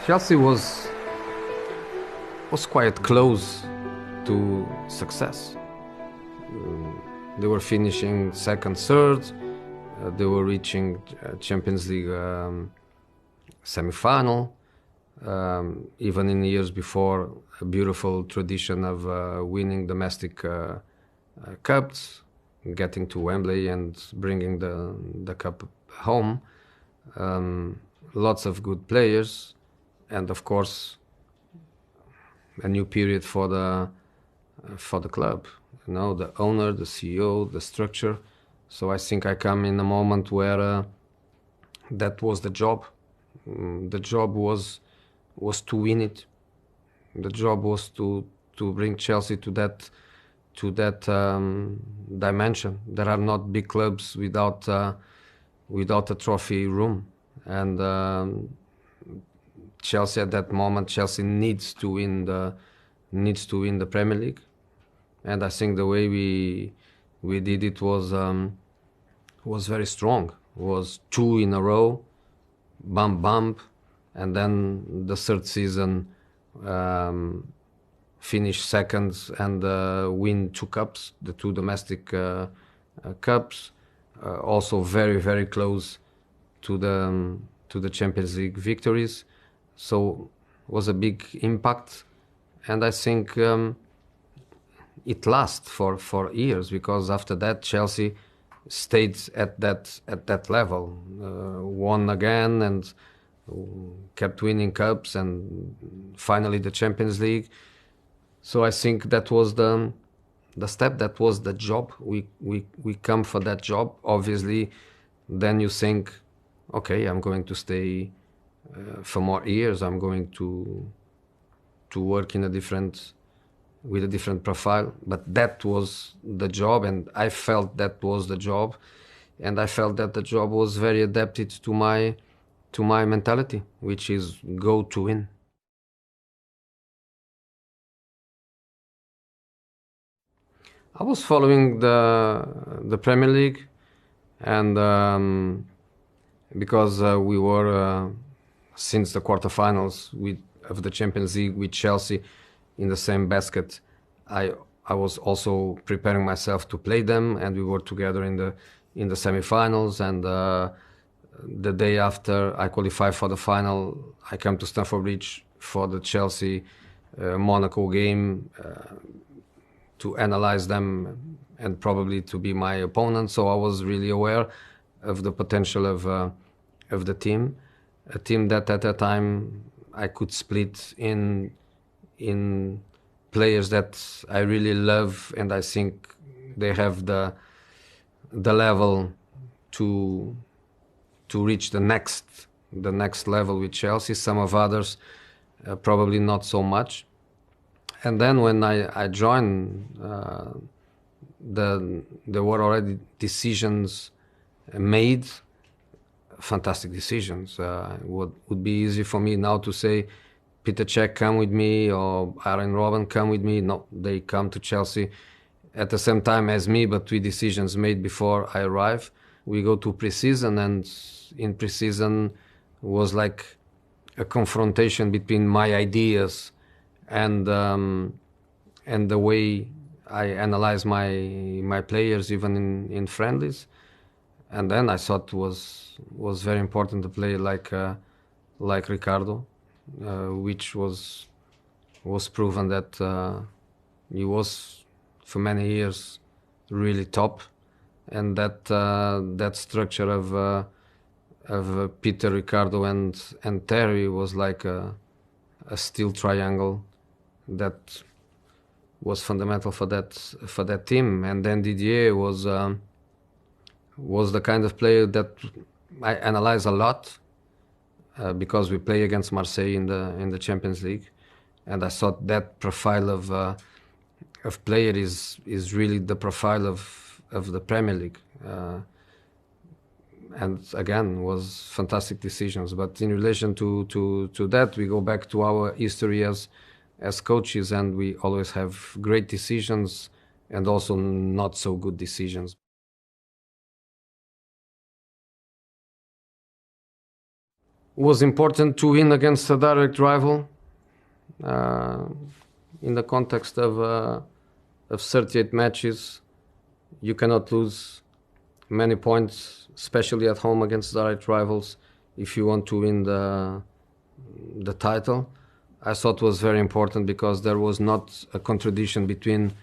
Chelsea was quite close to success. They were finishing second, third. They were reaching Champions League semi-final. Even in the years before, a beautiful tradition of winning domestic cups, getting to Wembley and bringing the cup home. Lots of good players, and of course, a new period for the club. You know, the owner, the CEO, the structure. So I think I come in a moment where that was the job. The job was to win it. The job was to bring Chelsea to that dimension. There are not big clubs without a trophy room, and Chelsea at that moment, Chelsea needs to win the Premier League, and I think the way we did it was very strong. It was 2 in a row, bump, and then the third season finish second and win 2 cups, the 2 domestic cups, also very, very close to the Champions League victories. So it was a big impact, and I think it lasted for years, because after that Chelsea stayed at that level, won again and kept winning cups, and finally the Champions League. So I think that was the step, that was the job. We come for that job. Obviously, then you think, okay, I'm going to stay for more years. I'm going to work with a different profile. But that was the job, and I felt that was the job, and I felt that the job was very adapted to my mentality, which is go to win. I was following the Premier League, and because we were since the quarterfinals of the Champions League with Chelsea in the same basket, I was also preparing myself to play them, and we were together in the semi-finals. And the day after I qualified for the final, I came to Stamford Bridge for the Chelsea Monaco game to analyze them and probably to be my opponent. So I was really aware of the potential of the team, a team that at that time I could split in players that I really love, and I think they have the level to reach the next level with Chelsea. Some of others probably not so much. And then when I joined, there were already decisions made, fantastic decisions. Would be easy for me now to say, Peter Cech, come with me, or Aaron Robben, come with me. No, they come to Chelsea at the same time as me, but with decisions made before I arrive. We go to pre-season, and in pre-season was like a confrontation between my ideas and the way I analyze my players, even in friendlies. And then I thought it was very important to play like Ricardo, which was proven that he was for many years really top, and that structure of Peter, Ricardo, and Terry was like a steel triangle that was fundamental for that team. And then Didier was the kind of player that I analyze a lot, because we play against Marseille in the Champions League, and I thought that profile of player is really the profile of the Premier League. And again, was fantastic decisions. But in relation to that, we go back to our history as coaches, and we always have great decisions and also not so good decisions. Was important to win against a direct rival in the context of 38 matches. You cannot lose many points, especially at home against direct rivals, if you want to win the title. I thought was very important because there was not a contradiction between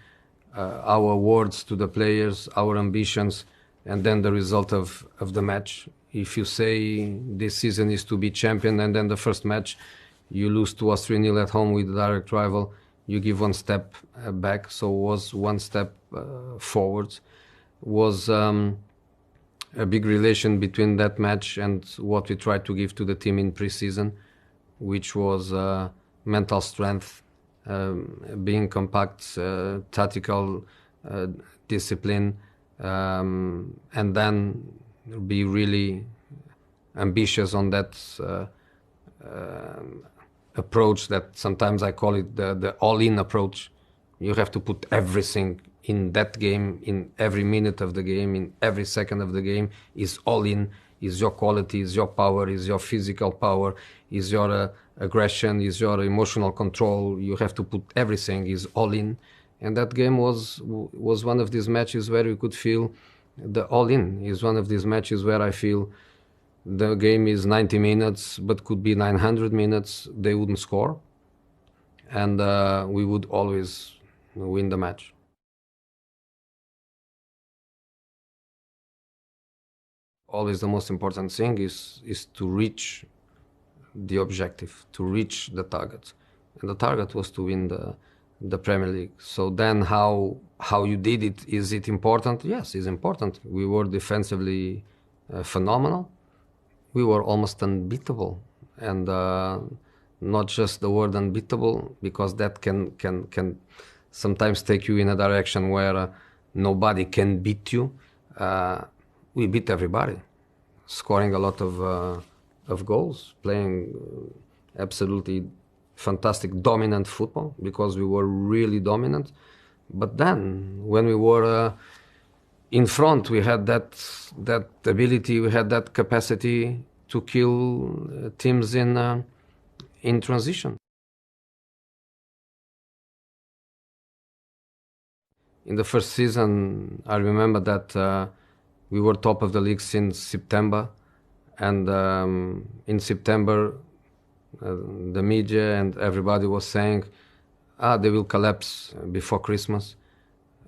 our words to the players, our ambitions, and then the result of the match. If you say this season is to be champion and then the first match you lose 2 or 3-0 at home with a direct rival, you give one step back. So was one step forward. Was a big relation between that match and what we tried to give to the team in pre-season, which was mental strength, being compact, tactical discipline, and then be really ambitious on that approach that sometimes I call it the all-in approach. You have to put everything in that game, in every minute of the game, in every second of the game, is all in, is your quality, is your power, is your physical power, is your aggression, is your emotional control. You have to put everything, is all in. And that game was one of these matches where you could feel the all in. Is one of these matches where I feel the game is 90 minutes, but could be 900 minutes. They wouldn't score. And we would always win the match. Always the most important thing is to reach the objective, to reach the target. And the target was to win the Premier So then how you did it, is it important? Yes, it's important. We were defensively phenomenal. We were almost unbeatable. And not just the word unbeatable, because that can sometimes take you in a direction where nobody can beat you. We beat everybody, scoring a lot of goals, playing absolutely fantastic, dominant football, because we were really dominant. But then, when we were in front, we had that ability, we had that capacity to kill teams in transition. In the first season, I remember that we were top of the league since September, and in September, the media and everybody was saying, they will collapse before Christmas,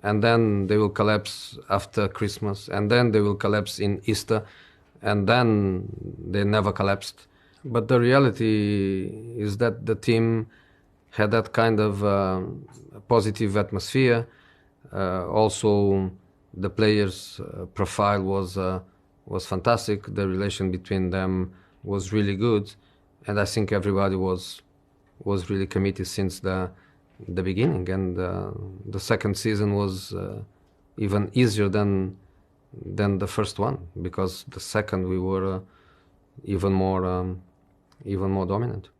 and then they will collapse after Christmas, and then they will collapse in Easter, and then they never collapsed. But the reality is that the team had that kind of positive atmosphere. Also, the players' profile was fantastic. The relation between them was really good, and I think everybody was really committed since the beginning. And the second season was even easier than the first one, because the second we were even more dominant.